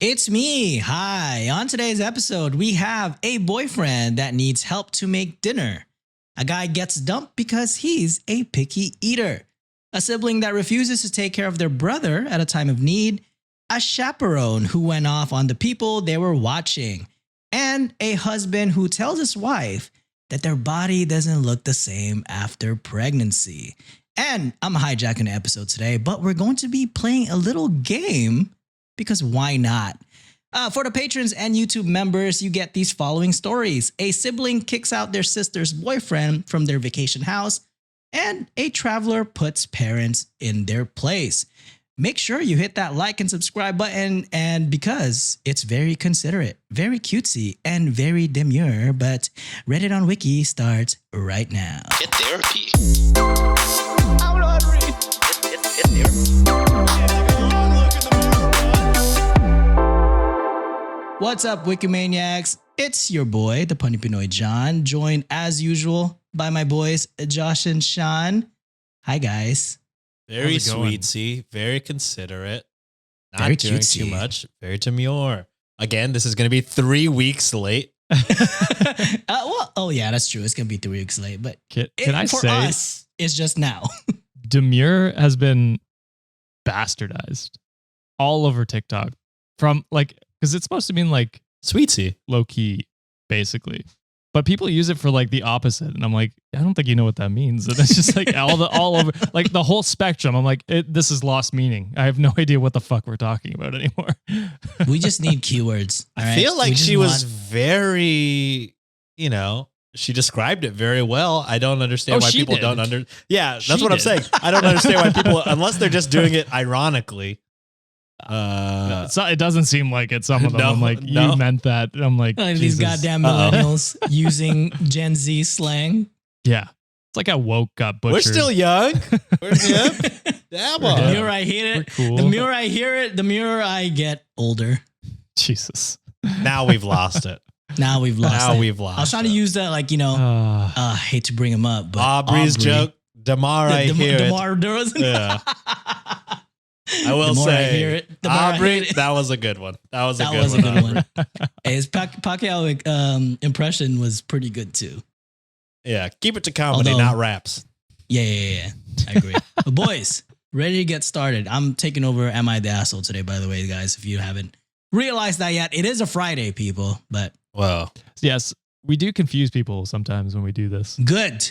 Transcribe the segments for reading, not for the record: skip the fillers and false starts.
It's me. Hi. On today's episode, we have a boyfriend that needs help to make dinner. A guy gets dumped because he's a picky eater. A sibling that refuses to take care of their brother at a time of need. A chaperone who went off on the people they were watching. And a husband who tells his wife that their body doesn't look the same after pregnancy. And I'm hijacking the episode today, but we're going to be playing a little game because why not? For the patrons and YouTube members, you get these following stories. A sibling kicks out their sister's boyfriend from their vacation house, and a traveler puts parents in their place. Make sure you hit that like and subscribe button, and because it's very considerate, very cutesy, and very demure, but Reddit on Wiki starts right now. Get therapy. I'm not reading. Get therapy. What's up, Wikimaniacs? It's your boy, the Punny Pinoy John, joined as usual by my boys, Josh and Sean. Hi, guys. Very How's it going? sweet, see, very considerate, not Very doing cutesy. too much, very demure. Again, this is going to be 3 weeks late. Oh yeah, that's true. It's gonna be 3 weeks late, but Can I for say, us, it's just now. demure has been bastardized all over TikTok from because it's supposed to mean like Sweetsy. low key, basically. But people use it for like the opposite, and I'm like, I don't think you know what that means. And it's just like all over, like the whole spectrum. I'm like, this has lost meaning. I have no idea what the fuck we're talking about anymore. We just need keywords. all I right? feel We like just she was want- very, she described it very well. I don't understand Oh, why she people did. don't Yeah, She that's what I'm did. saying. I don't understand why people, unless they're just doing it ironically. It doesn't seem like it. Some of them, No, I'm like, no. you meant that. And I'm like, These Jesus. goddamn Uh-oh. millennials using Gen Z slang. Yeah, it's like I woke got butchered. We're still young. We're hip. Damn We're The Yeah. more I hear We're it, cool. the more I hear it, the more I get older. Jesus. Now we've lost it. Now we've lost Now it. we've lost I was trying it. to use that I hate to bring him up, but Aubrey's Aubrey- joke. Damar, I hear it. DeMar DeRozan. Yeah. I will The more say, I hear it, the more I Aubrey, hate it. that was a good one. That was a That good was a one. good Aubrey. one. Hey, his Pacquiao impression was pretty good too. Yeah, keep it to comedy, Although- not raps. Yeah. I agree. But boys, ready to get started. I'm taking over Am I the Asshole today, by the way, guys, if you haven't realized that yet. It is a Friday, people, but Whoa. Yes, we do confuse people sometimes when we do this. good.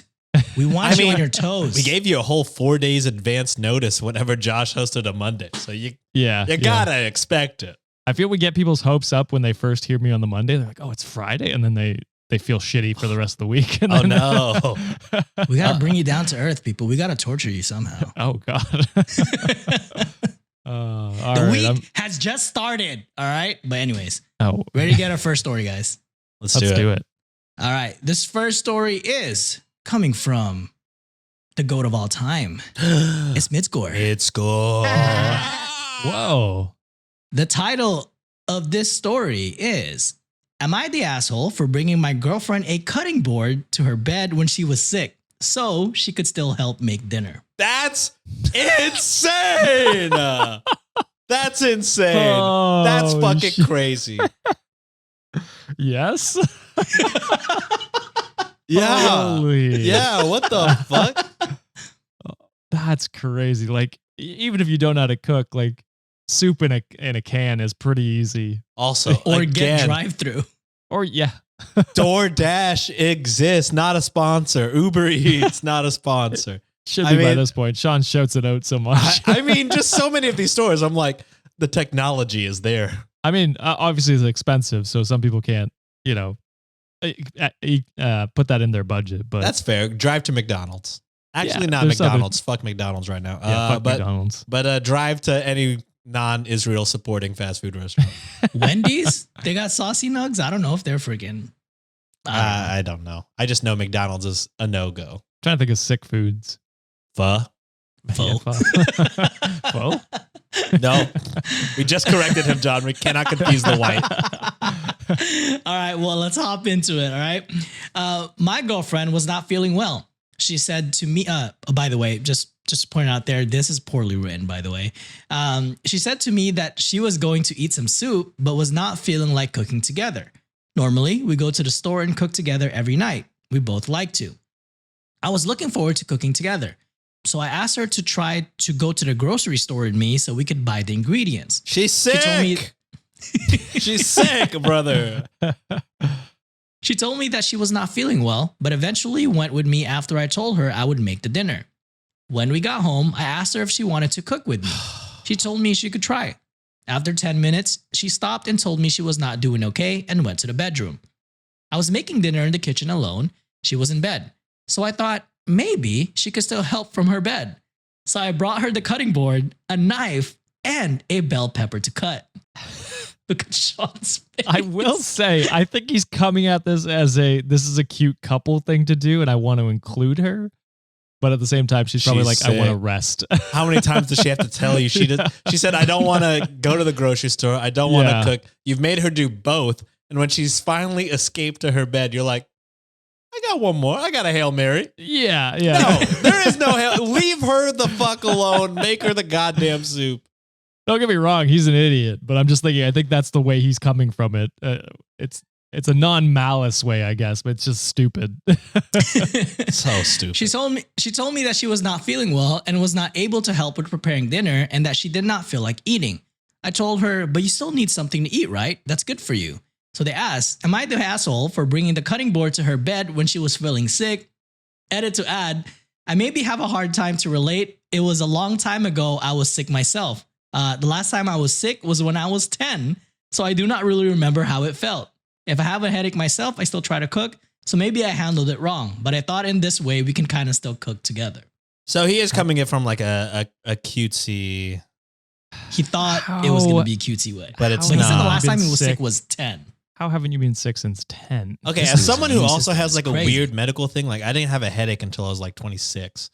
We want you on your toes. We gave you a whole 4 days advance notice whenever Josh hosted a Monday. So you Yeah. gotta expect it. I feel we get people's hopes up when they first hear me on the Monday. They're like, oh, it's Friday. And then they feel shitty for the rest of the week. And Oh then- no. We got to bring you down to earth, people. We got to torture you somehow. Oh, God. All The right, week has just started. All right. But anyways, Oh, ready to get our first story, guys. Let's let's do do it. it. All right. This first story is coming from the GOAT of all time. It's Midscore. It's cool. Whoa. The title of this story is, Am I the asshole for bringing my girlfriend a cutting board to her bed when she was sick so she could still help make dinner? That's insane. That's insane. Oh, That's fucking shit. crazy. Yes. Yeah. Holy. Yeah. What the fuck? That's crazy. Like, even if you don't know how to cook, like, soup in a can is pretty easy. Also, Or again, get drive-through. Or, yeah. DoorDash exists, not a sponsor. Uber Eats, not a sponsor. Should I be by mean- this point. Sean shouts it out so much. I mean, just so many of these stores. I'm like, the technology is there. I mean, obviously it's expensive, so some people can't, put that in their budget. But That's fair. Drive to McDonald's. Actually, Yeah, not there's other- McDonald's. Fuck McDonald's right now. yeah, fuck but McDonald's. drive to any non-Israel supporting fast food restaurant. Wendy's? They got saucy nugs? I don't know if they're freaking... I don't know. I just know McDonald's is a no-go. Trying to think of sick foods. Pho? Pho. Yeah, pho. Pho? No. We just corrected him, John. We cannot confuse the white. All right, well, let's hop into it. All right. My girlfriend was not feeling well. she said to me, by the way, just point out there, this is poorly written, by the way. She said to me that she was going to eat some soup, but was not feeling like cooking together. Normally, we go to the store and cook together every night. We both like to. I was looking forward to cooking together. So I asked her to try to go to the grocery store with me so we could buy the ingredients. She's sick. She told me, She's sick, brother. she told me that she was not feeling well, but eventually went with me after I told her I would make the dinner. When we got home, I asked her if she wanted to cook with me. She told me she could try. After 10 minutes, she stopped and told me she was not doing okay and went to the bedroom. I was making dinner in the kitchen alone. She was in bed. So I thought maybe she could still help from her bed. So I brought her the cutting board, a knife, and a bell pepper to cut. Look at Sean's face. I will say, I think he's coming at this as this is a cute couple thing to do, and I want to include her. But at the same time, she's probably She's like, I want to sick. rest. How many times does she have to tell you? She said, I don't want to go to the grocery store. I don't want to cook. You've made her do both. And when she's finally escaped to her bed, you're like, I got one more. I got a Hail Mary. Yeah. No, there is no Hail. Leave her the fuck alone. Make her the goddamn soup. Don't get me wrong, he's an idiot, but I'm just thinking, I think that's the way he's coming from it. It's a non-malice way, I guess, but it's just stupid. So stupid. She told me that she was not feeling well and was not able to help with preparing dinner and that she did not feel like eating. I told her, but you still need something to eat, right? That's good for you. So they asked, am I the asshole for bringing the cutting board to her bed when she was feeling sick? Edit to add, I maybe have a hard time to relate. It was a long time ago I was sick myself. The last time I was sick was when I was 10, so I do not really remember how it felt. If I have a headache myself, I still try to cook, so maybe I handled it wrong, but I thought in this way we can kind of still cook together. So he is coming in from like a cutesy, He thought it was going to be a cutesy way. but it's So he said the not. last time he was Sick. sick was 10. How haven't you been sick since 10? Okay, This as is someone who immune also system has is like a crazy. weird medical thing, like I didn't have a headache until I was like 26.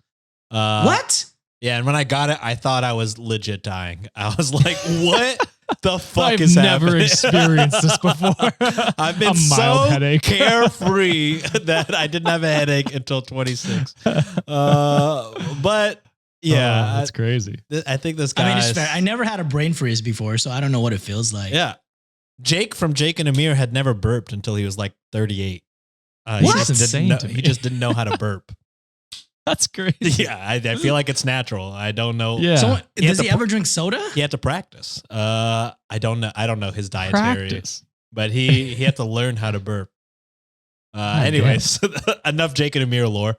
What? Yeah, and when I got it, I thought I was legit dying. I was like, what the fuck I've is never happening? experienced this before. I've been A mild so headache. carefree that I didn't have a headache until 26. But yeah, that's crazy. I think this guy. I mean, it's fair. I never had a brain freeze before, so I don't know what it feels like. Yeah. Jake from Jake and Amir had never burped until he was like 38. What? He That's just, insane didn't to know, me. he just didn't know how to burp. That's crazy. Yeah, I feel like it's natural. I don't know. Yeah. So, He does had he to ever drink soda? He had to practice. I don't know. I don't know his dietary, Practice. but he had to learn how to burp. Anyways, enough Jake and Amir lore.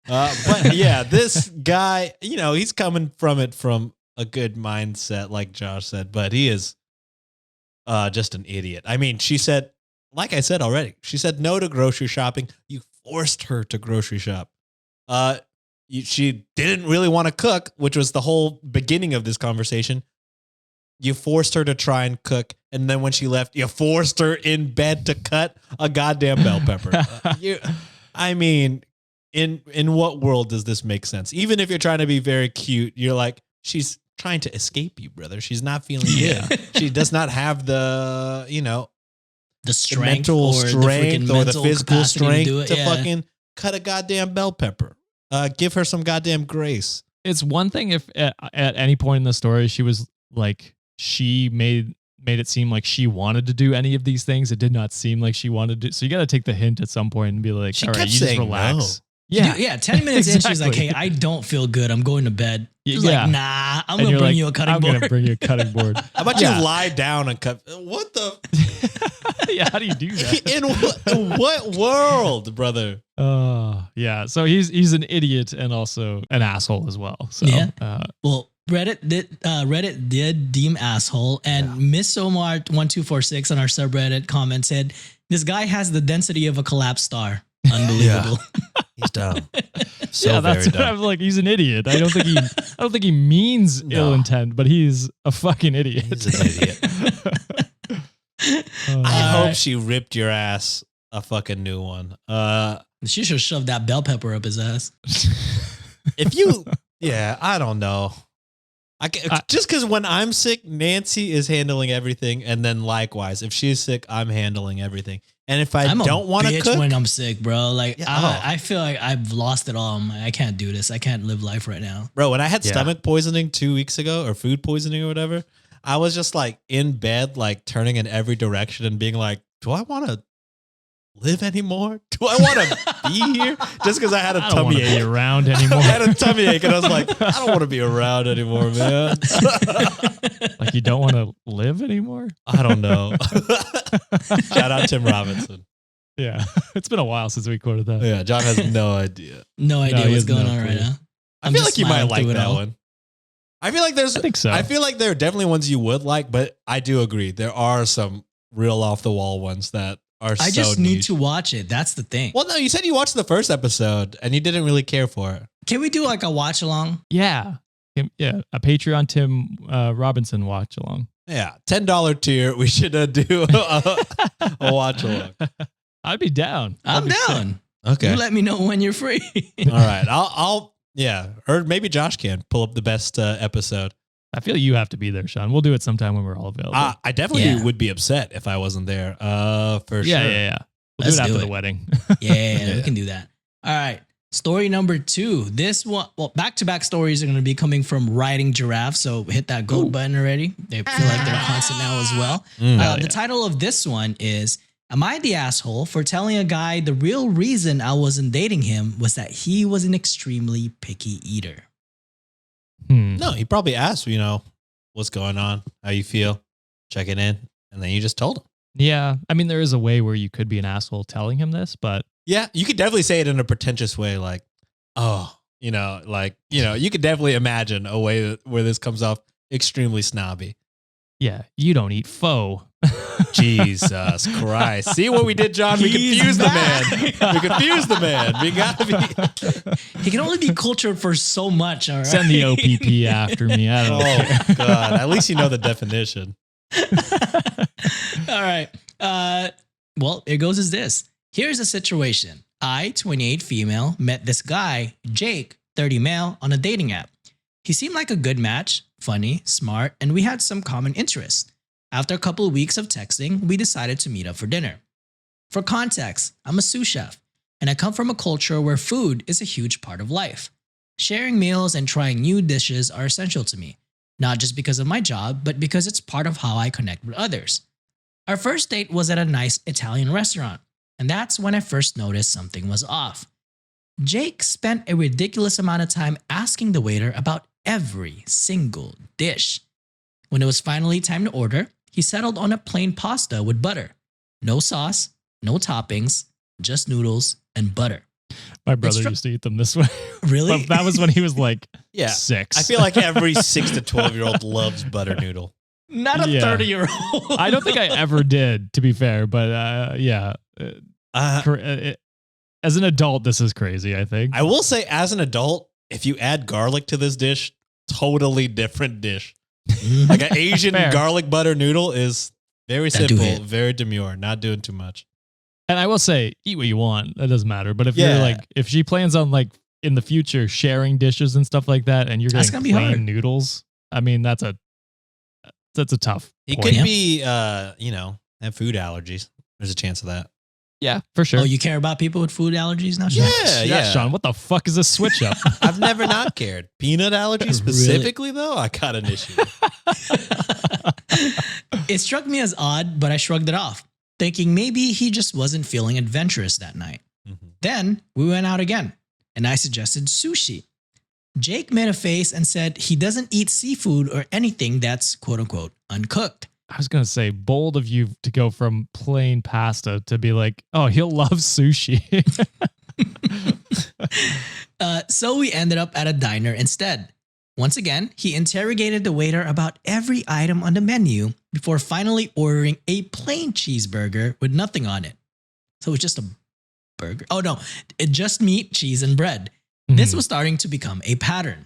But yeah, this guy, he's coming from it from a good mindset, like Josh said, but he is just an idiot. I mean, she said, like I said already, she said no to grocery shopping. You forced her to grocery shop. She didn't really want to cook, which was the whole beginning of this conversation. You forced her to try and cook. And then when she left, you forced her in bed to cut a goddamn bell pepper. I mean, in what world does this make sense? Even if you're trying to be very cute, you're like, she's trying to escape you, brother. She's not feeling good. She does not have the, The strength mental or strength the or the mental physical capacity strength do it. to Yeah. fucking cut a goddamn bell pepper. Give her some goddamn grace. It's one thing if at any point in the story she was like, she made it seem like she wanted to do any of these things. It did not seem like she wanted to. So you got to take the hint at some point and be like, She all right, kept you just saying relax. Yeah. 10 minutes in, she's like, Exactly. hey, I don't feel good. I'm going to bed. She's Yeah. like, nah, I'm And going to you're bring like, you a cutting I'm board. going to bring you a cutting board. How about Yeah. you lie down and cut? What the? Yeah, how do you do that? In what world, brother? Yeah. So he's an idiot and also an asshole as well. So Yeah. Well, Reddit did deem asshole, and Miss Omar 1246 on our subreddit comment said, "This guy has the density of a collapsed star. Unbelievable." He's dumb. So yeah, very that's what dumb. I'm like. He's an idiot. I don't think he means No. ill intent, but he's a fucking idiot. He's an idiot. I hope she ripped your ass a fucking new one. She should shove that bell pepper up his ass. If you, yeah, I don't know. Just because when I'm sick, Nancy is handling everything, and then likewise, if she's sick, I'm handling everything. And if I I'm don't want to bitch cook, when I'm sick, bro. Like Yeah, I feel like I've lost it all. I can't do this. I can't live life right now. bro, when I had Yeah. stomach poisoning 2 weeks ago or food poisoning or whatever, I was just like in bed, like turning in every direction and being like, do I want to live anymore? Do I want to be here? Just because I had a I don't want tummy to be ache. around I anymore. had a tummy ache and I was like, I don't want to be around anymore, man. Like you don't want to live anymore? I don't know. Shout out Tim Robinson. Yeah. It's been a while since we recorded that. Yeah, John has no idea. No idea he what's has going no on right clue. now. I I'm feel just like you might smiling like through it that all. one. I feel like I think so. I feel like there are definitely ones you would like, but I do agree. There are some real off the wall ones that are I so just need niche. to watch it. That's the thing. Well, no, you said you watched the first episode and you didn't really care for it. Can we do like a watch along? Yeah. Yeah. A Patreon Tim Robinson watch along. Yeah, $10 tier. We should do a watch along. I'd be down. I'm That'd be sick. down. Okay. You let me know when you're free. All right. I'll yeah, or maybe Josh can pull up the best episode. I feel you have to be there, Sean. We'll do it sometime when we're all available. I definitely Yeah. would be upset if I wasn't there. For yeah, sure. yeah. We'll Let's do it do after it. the wedding. Yeah, we Yeah. can do that. All right. Story number 2. This one, well, back-to-back stories are going to be coming from Riding Giraffe. So hit that goat button already. They feel like they're constant now as well. Mm. The title of this one is, Am I the asshole for telling a guy the real reason I wasn't dating him was that he was an extremely picky eater? No, he probably asked, what's going on, how you feel, checking in, and then you just told him. Yeah. I mean, there is a way where you could be an asshole telling him this, but Yeah, you could definitely say it in a pretentious way, like, oh, you could definitely imagine a way where this comes off extremely snobby. yeah, you don't eat pho. Jesus Christ. See what we did, John? We He's confused the back. man. We confused the man. We gotta be. He can only be cultured for so much, all right? Send the OPP after me. I don't know. Oh, God. At least you know the definition. All right. Well, it goes as this. Here's a situation. I, 28 female, met this guy, Jake, 30 male, on a dating app. He seemed like a good match, funny, smart, and we had some common interests. After a couple of weeks of texting, we decided to meet up for dinner. For context, I'm a sous chef, and I come from a culture where food is a huge part of life. Sharing meals and trying new dishes are essential to me, not just because of my job, but because it's part of how I connect with others. Our first date was at a nice Italian restaurant, and that's when I first noticed something was off. Jake spent a ridiculous amount of time asking the waiter about every single dish. When it was finally time to order, he settled on a plain pasta with butter. No sauce, no toppings, just noodles and butter. My brother It's used to eat them this way. Really? But that was when he was like Yeah. 6. I feel like every 6 to 12-year-old loves butter noodle. Not a Yeah. 30-year-old. I don't think I ever did, to be fair, but yeah. As an adult, this is crazy, I think. I will say, as an adult, if you add garlic to this dish, totally different dish. Like an Asian Fair. garlic butter noodle is very That do simple, hit. very demure, not doing too much. And I will say, eat what you want. That doesn't matter. But if Yeah. you're like, if she plans on like in the future sharing dishes and stuff like that, and you're That's getting gonna be plain hard. noodles, I mean, that's a tough. He point. could be, have food allergies. There's a chance of that. Yeah, for sure. Oh, you care about people with food allergies now, Sean? Yeah. Sean, what the fuck is this switch up? I've never not cared. Peanut allergies specifically, though, I got an issue. It struck me as odd, but I shrugged it off, thinking maybe he just wasn't feeling adventurous that night. Mhm. Then we went out again, and I suggested sushi. Jake made a face and said he doesn't eat seafood or anything that's quote unquote uncooked. I was gonna say, bold of you to go from plain pasta to be like, oh, he'll love sushi. So we ended up at a diner instead. Once again, he interrogated the waiter about every item on the menu before finally ordering a plain cheeseburger with nothing on it. So it's just a burger. Oh no, it just meat, cheese, and bread. This was starting to become a pattern.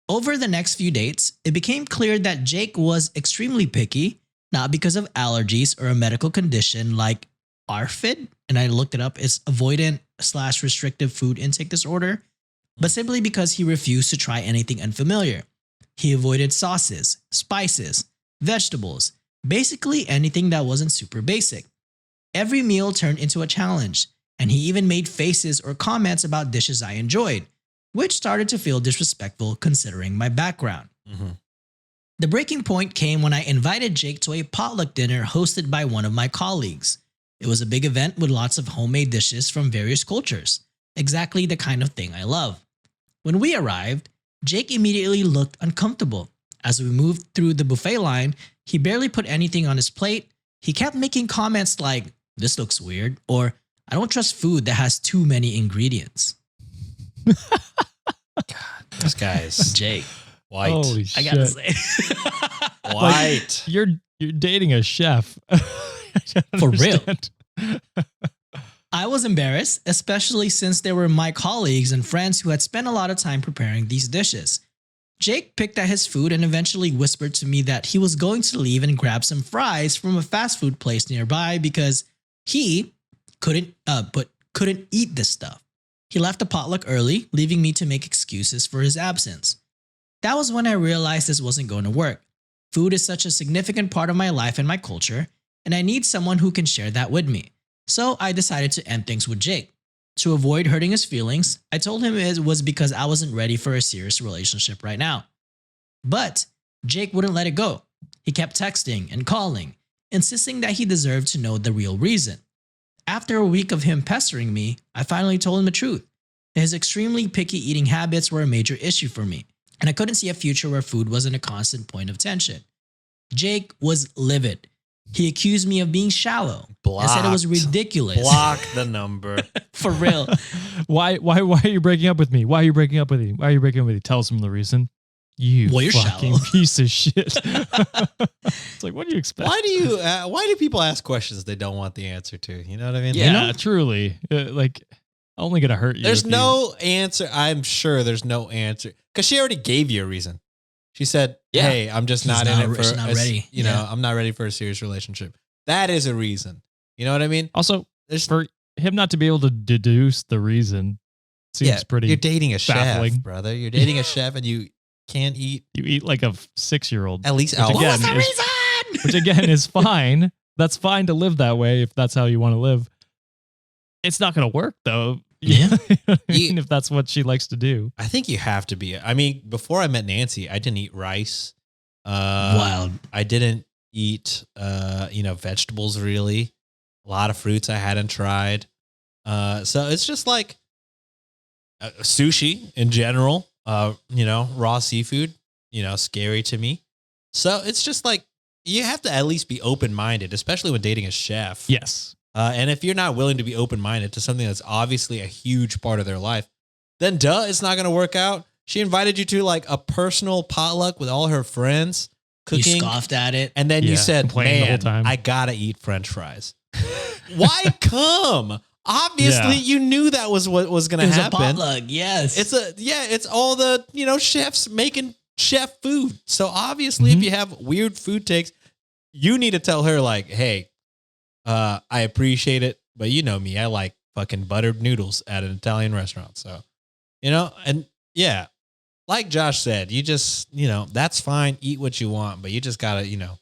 Over the next few dates, it became clear that Jake was extremely picky, not because of allergies or a medical condition like ARFID, and I looked it up, it's avoidant/restrictive food intake disorder, but simply because he refused to try anything unfamiliar. He avoided sauces, spices, vegetables, basically anything that wasn't super basic. Every meal turned into a challenge, and he even made faces or comments about dishes I enjoyed, which started to feel disrespectful considering my background. Mhm. The breaking point came when I invited Jake to a potluck dinner hosted by one of my colleagues. It was a big event with lots of homemade dishes from various cultures, exactly the kind of thing I love. When we arrived, Jake immediately looked uncomfortable. As we moved through the buffet line, he barely put anything on his plate. He kept making comments like, "This looks weird," or "I don't trust food that has too many ingredients." This guy's Jake, white. Holy I shit. gotta say. White. You're dating a chef. I don't For real. understand. I was embarrassed, especially since they were my colleagues and friends who had spent a lot of time preparing these dishes. Jake picked at his food and eventually whispered to me that he was going to leave and grab some fries from a fast food place nearby because he couldn't eat this stuff. He left the potluck early, leaving me to make excuses for his absence. That was when I realized this wasn't going to work. Food is such a significant part of my life and my culture, and I need someone who can share that with me. So I decided to end things with Jake. To avoid hurting his feelings, I told him it was because I wasn't ready for a serious relationship right now. But Jake wouldn't let it go. He kept texting and calling, insisting that he deserved to know the real reason. After a week of him pestering me, I finally told him the truth. His extremely picky eating habits were a major issue for me, and I couldn't see a future where food wasn't a constant point of tension. Jake was livid. He accused me of being shallow and said it was ridiculous. Block the number. For real. Why are you breaking up with me? Why are you breaking up with me? Why are you breaking up with me? Tell us the reason. You Well, you're fucking shallow. piece of shit. It's like, what do you expect? Why do people ask questions they don't want the answer to? You know what I mean? Yeah, truly. Like, only gonna hurt you. There's if no answer. I'm sure there's no answer because she already gave you a reason. She said, Yeah. "Hey, I'm just She's not not in it re- she's for not a s- ready. You know, Yeah. I'm not ready for a serious relationship." That is a reason. You know what I mean? Also, There's for him not to be able to deduce the reason seems pretty. You're dating a baffling. chef, brother. You're dating a chef, and you can't eat You eat like a 6-year-old. at least Which alpha. again What was the is- reason? Which again is fine. That's fine to live that way if that's how you want to live. It's not going to work though. Yeah. You know what I You- mean, if that's what she likes to do. I think you have to be. I mean, before I met Nancy, I didn't eat rice. Wild. I didn't eat, vegetables really. A lot of fruits I hadn't tried. So it's just like sushi in general. Raw seafood. Scary to me. So it's just like you have to at least be open minded, especially when dating a chef. Yes. And if you're not willing to be open minded to something that's obviously a huge part of their life, then it's not going to work out. She invited you to like a personal potluck with all her friends You cooking. scoffed at it. And then you Yeah, said, complaining the whole "Man, time." I gotta eat French fries." Why come? Obviously, Yeah. you knew that was what was going It to was a happen. potluck. Yes. It's all the chefs making chef food. So obviously, Mhm. if you have weird food takes, you need to tell her like, "Hey, I appreciate it, but you know me, I like fucking buttered noodles at an Italian restaurant." So, and yeah. Like Josh said, you just, that's fine. Eat what you want, but you just got to,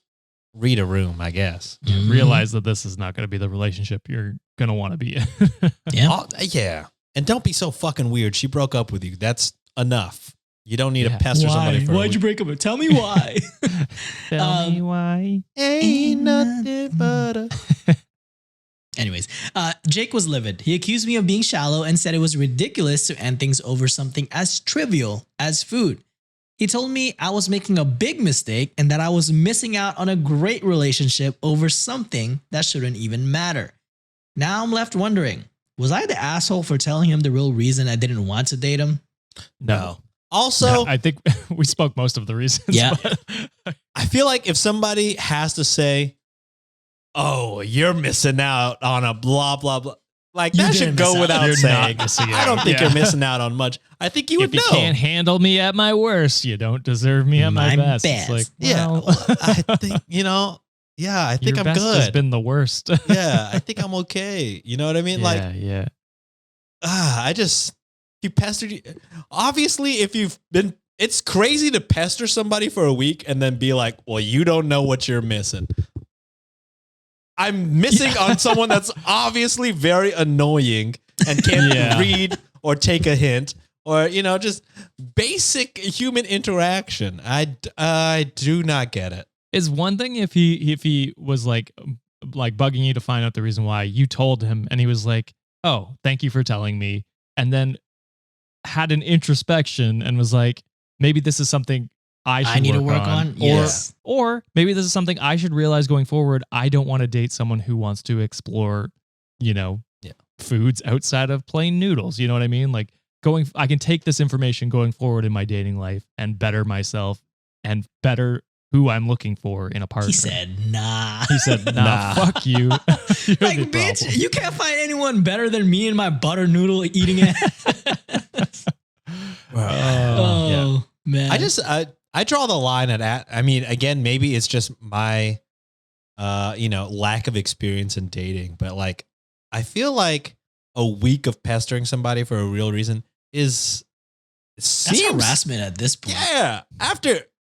read a room, I guess. Mhm. Realize that this is not going to be the relationship you're going to want to be in. Yeah. Yeah. And don't be so fucking weird. She broke up with you. That's enough. You don't need Yeah. to pester somebody for a Why'd you week. break up with? Tell me why. Tell me Um, why. Ain't nothing but a... Anyways, Jake was livid. He accused me of being shallow and said it was ridiculous to end things over something as trivial as food. He told me I was making a big mistake and that I was missing out on a great relationship over something that shouldn't even matter. Now I'm left wondering, was I the asshole for telling him the real reason I didn't want to date him? No. Also, No, I think we spoke most of the reasons. Yeah. but- I feel like if somebody has to say, "Oh, you're missing out on a blah, blah, blah," like You that didn't should go miss out. without You're saying. not missing I don't out. think Yeah. you're missing out on much. I think you would if you know. can't handle me at my worst, you don't deserve me at my, My best. best. It's like, Yeah. well, Well, I think, I think your I'm best has good. been the worst. Yeah, I think I'm okay. You know what I mean? Like, yeah. he pestered you. Obviously, it's crazy to pester somebody for a week and then be like, "Well, you don't know what you're missing." I'm missing on someone that's obviously very annoying and can't read or take a hint or, just basic human interaction. I do not get it. Is one thing if he was like bugging you to find out the reason why you told him and he was like, oh, thank you for telling me. And then had an introspection and was like, maybe this is something I need to work on. Yes. Or maybe this is something I should realize going forward. I don't want to date someone who wants to explore, foods outside of plain noodles. You know what I mean? Like I can take this information going forward in my dating life and better myself and better who I'm looking for in a partner. He said, nah. He said, nah. Fuck you. You're like, the bitch, problem. you can't find anyone better than me and my butter noodle eating it. Man. I draw the line at, I mean, again, maybe it's just my, lack of experience in dating, but like, I feel like a week of pestering somebody for a real reason that's harassment at this point. Yeah.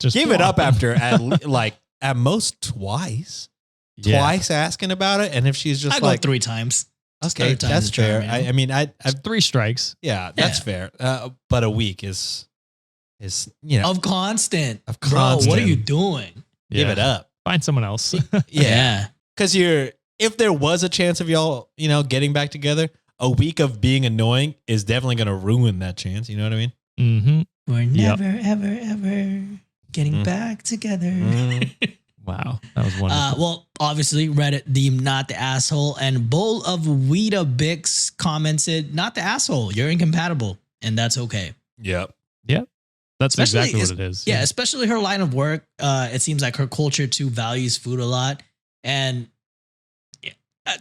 Just Give it up after at most twice. Yeah. Twice asking about it. And if she's just I like go 3 times. okay, Third time that's the charm, fair. you know? I mean, I 3 strikes. yeah, that's fair. But a week is Of constant. Of Bro, constant. what are you doing? give it up. Find someone else. Yeah. Because if there was a chance of y'all, getting back together, a week of being annoying is definitely going to ruin that chance. You know what I mean? Mm-hmm. We're never, ever, ever getting back together. Wow. That was wonderful. Well, obviously, Reddit deemed not the asshole, and Bowl of Weetabix commented, not the asshole. You're incompatible, and that's okay. Yep. That's Especially exactly what it is. Yeah, especially her line of work. It seems like her culture too values food a lot, and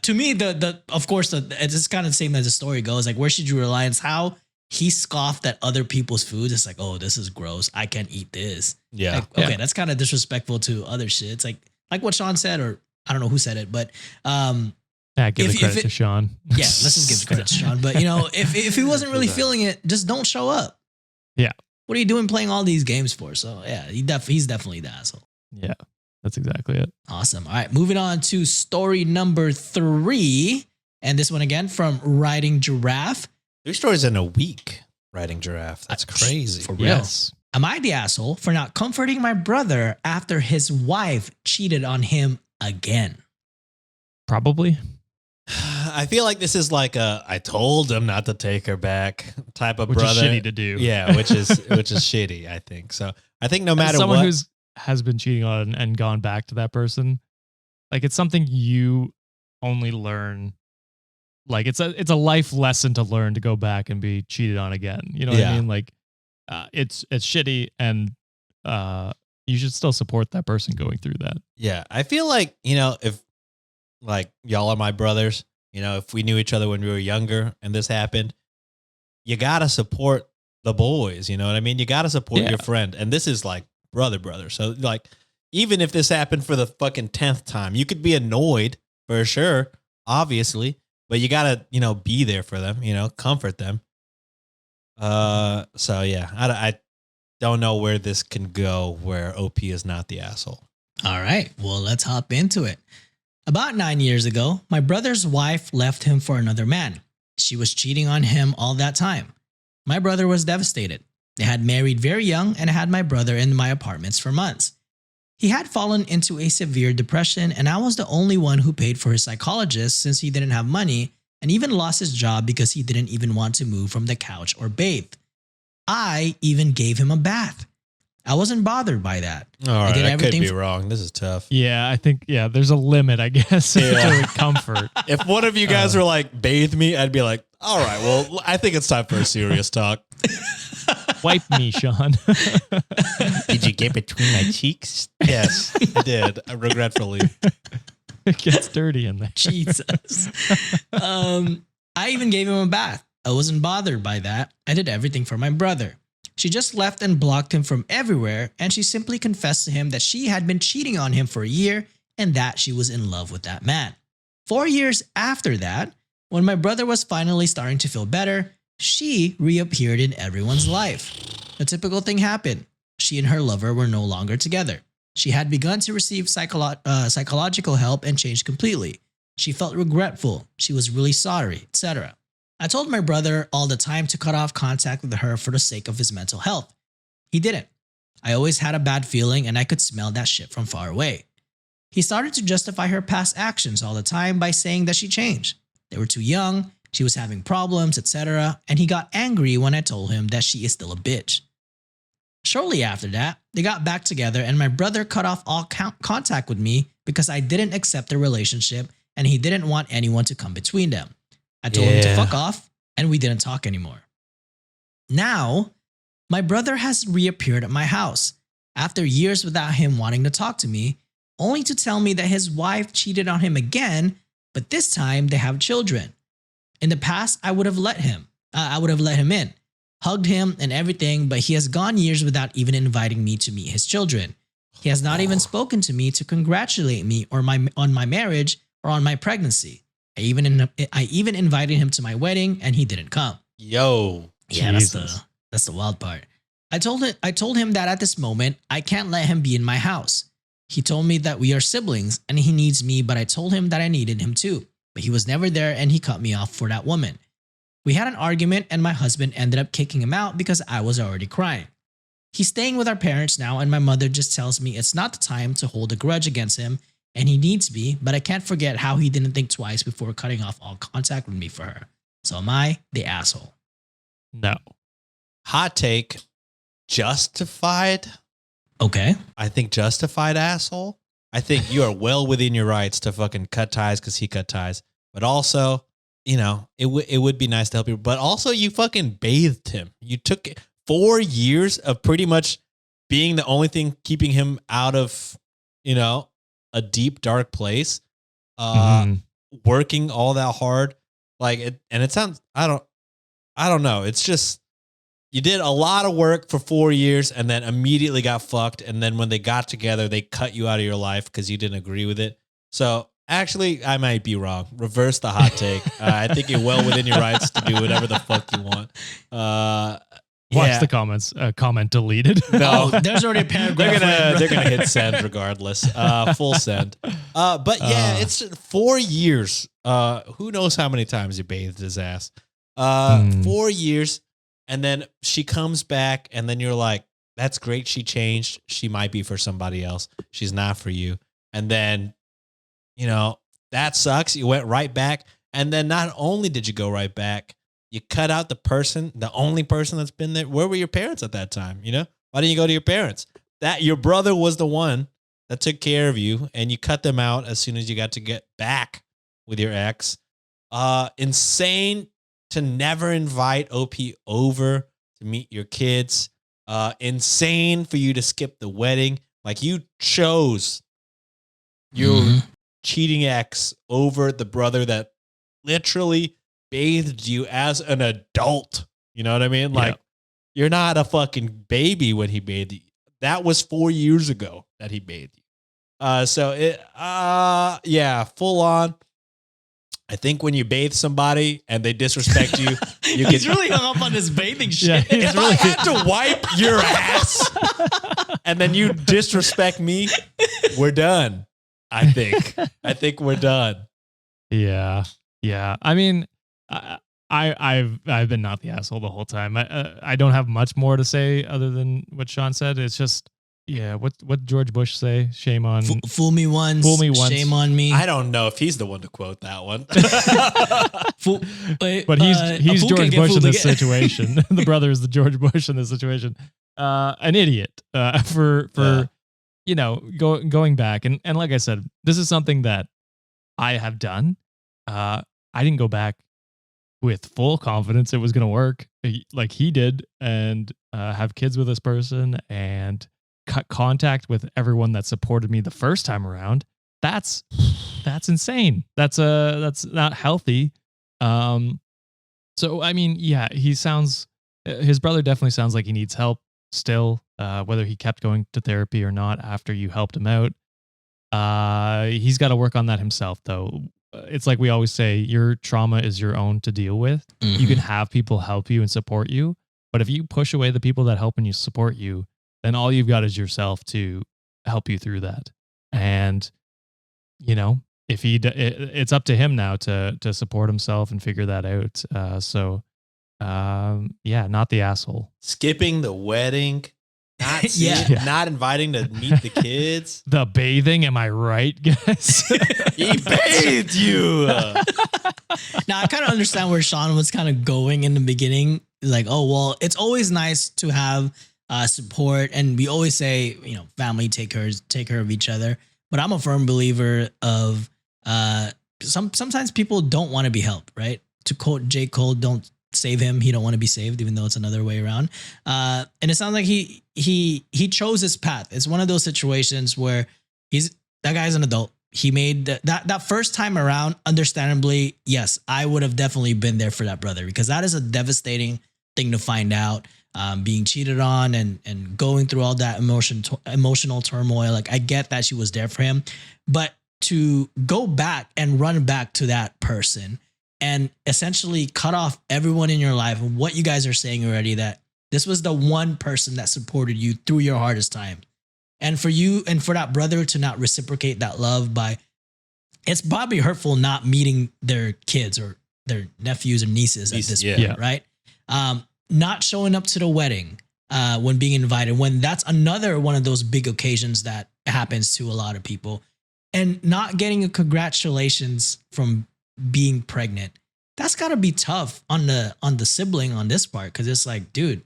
to me, of course, it's kind of the same as the story goes. Like, where should you rely? It's how he scoffed at other people's food. It's like, oh, this is gross. I can't eat this. Yeah. Like, okay, that's kind of disrespectful to other shit. It's like what Sean said, or I don't know who said it, but Give the credit to Sean. yeah, let's just give the credit to Sean. But if he wasn't really feeling it, just don't show up. Yeah. What are you doing playing all these games for? So yeah, he's definitely the asshole. Yeah, that's exactly it. Awesome. All right, moving on to story number 3, and this one again from Riding Giraffe. 3 stories in a week. Riding Giraffe. That's crazy. For real. Yes. Am I the asshole for not comforting my brother after his wife cheated on him again? Probably. I feel like this is like I told him not to take her back type of Which brother. is shitty to do. Yeah, which is shitty, I think. So I think no matter As someone what. who's has been cheating on and gone back to that person, like it's something you only learn. Like it's a life lesson to learn to go back and be cheated on again. You know what I mean? Like it's shitty, and you should still support that person going through that. Yeah, I feel like, if like y'all are my brothers, if we knew each other when we were younger and this happened, you got to support the boys. You know what I mean? You got to support your friend. And this is like brother. So like, even if this happened for the fucking 10th time, you could be annoyed for sure, obviously, but you got to, be there for them, comfort them. So yeah, I don't know where this can go where OP is not the asshole. All right, well, let's hop into it. About 9 years ago, my brother's wife left him for another man. She was cheating on him all that time. My brother was devastated. They had married very young and had my brother in my apartments for months. He had fallen into a severe depression, and I was the only one who paid for his psychologist since he didn't have money and even lost his job because he didn't even want to move from the couch or bathe. I even gave him a bath. I wasn't bothered by that. All right, I could everything be wrong. This is tough. Yeah, I think there's a limit, I guess, to comfort. If one of you guys were like, bathe me, I'd be like, all right, well, I think it's time for a serious talk. Wipe me, Sean. Did you get between my cheeks? Yes, I did. Regretfully. It gets dirty in there. Jesus. I even gave him a bath. I wasn't bothered by that. I did everything for my brother. She just left and blocked him from everywhere, and she simply confessed to him that she had been cheating on him for a year and that she was in love with that man. 4 years after that, when my brother was finally starting to feel better, she reappeared in everyone's life. A typical thing happened. She and her lover were no longer together. She had begun to receive psychological help and changed completely. She felt regretful. She was really sorry, etc. I told my brother all the time to cut off contact with her for the sake of his mental health. He didn't. I always had a bad feeling and I could smell that shit from far away. He started to justify her past actions all the time by saying that she changed. They were too young, she was having problems, etc. And he got angry when I told him that she is still a bitch. Shortly after that, they got back together and my brother cut off all contact with me because I didn't accept the relationship and he didn't want anyone to come between them. I told him to fuck off and we didn't talk anymore. Now, my brother has reappeared at my house after years without him wanting to talk to me, only to tell me that his wife cheated on him again, but this time they have children. In the past, I would have let him in, hugged him and everything, but he has gone years without even inviting me to meet his children. He has not even spoken to me to congratulate me on my marriage or on my pregnancy. I even invited him to my wedding and he didn't come. Yo. Yeah, that's the wild part. I told him that at this moment, I can't let him be in my house. He told me that we are siblings and he needs me, but I told him that I needed him too. But he was never there and he cut me off for that woman. We had an argument and my husband ended up kicking him out because I was already crying. He's staying with our parents now and my mother just tells me it's not the time to hold a grudge against him and he needs me, but I can't forget how he didn't think twice before cutting off all contact with me for her. So am I the asshole? No. Hot take. Justified. Okay. I think justified asshole. I think you are well within your rights to fucking cut ties because he cut ties. But also, you know, it would be nice to help you. But also, you fucking bathed him. You took 4 years of pretty much being the only thing keeping him out of, you know, a deep, dark place. Working all that hard. Like it, and it sounds, I don't know. It's just, you did a lot of work for 4 years and then immediately got fucked. And then when they got together, they cut you out of your life because you didn't agree with it. So actually, I might be wrong. Reverse the hot take. I think you're well within your rights to do whatever the fuck you want. Watch the comments. Comment deleted. No, There's already a paragraph. they're gonna hit send regardless. Full send. But yeah, it's 4 years. Who knows how many times you bathed his ass? 4 years. And then she comes back and then you're like, that's great. She changed. She might be for somebody else. She's not for you. And then, you know, that sucks. You went right back. And then not only did you go right back, you cut out the only person that's been there. Where were your parents at that time? You know, why didn't you go to your parents? That your brother was the one that took care of you and you cut them out as soon as you got to get back with your ex. Insane to never invite OP over to meet your kids. Insane for you to skip the wedding. Like you chose your cheating ex over the brother that literally bathed you as an adult. You know what I mean? Like you're not a fucking baby when he bathed you. That was 4 years ago that he bathed you. So it, full on. I think when you bathe somebody and they disrespect you, He's really hung up on this bathing shit. Yeah, if I had to wipe your ass and then you disrespect me, we're done. I think we're done. Yeah. I mean, I've been not the asshole the whole time. I don't have much more to say other than what Sean said. It's just, yeah. What George Bush say? Shame on fool me once, shame on me. I don't know if he's the one to quote that one. But he's George Bush in this situation. The brother is the George Bush in this situation. An idiot for you know, going back and like I said, this is something that I have done. I didn't go back with full confidence it was going to work like he did and have kids with this person and cut contact with everyone that supported me the first time around. That's insane. That's not healthy. So I mean, yeah, his brother definitely sounds like he needs help still, whether he kept going to therapy or not after you helped him out. He's got to work on that himself though. It's like we always say, your trauma is your own to deal with. You can have people help you and support you, but if you push away the people that help and you support you, then all you've got is yourself to help you through that. And, you know, if it's up to him now to support himself and figure that out. Yeah, not the asshole. Skipping the wedding, not Yeah. not inviting to meet the kids. The bathing, am I right, guys? He bathed you. Now I kind of understand where Sean was kind of going in the beginning. Like, oh well, it's always nice to have support, and we always say, you know, family take care of each other. But I'm a firm believer of sometimes people don't want to be helped, right? To quote J. Cole, don't save him, he don't want to be saved, even though it's another way around. And it sounds like he chose his path. It's one of those situations where that guy's an adult. He made that first time around. Understandably, yes, I would have definitely been there for that brother, because that is a devastating thing to find out. Being cheated on and going through all that emotional turmoil. Like, I get that she was there for him, but to go back and run back to that person and essentially cut off everyone in your life, and what you guys are saying already, that this was the one person that supported you through your hardest time. And for you and for that brother to not reciprocate that love it's probably hurtful not meeting their kids or their nephews or nieces at this point, right? Not showing up to the wedding when being invited, when that's another one of those big occasions that happens to a lot of people, and not getting a congratulations from being pregnant. That's got to be tough on the sibling on this part, because it's like, dude,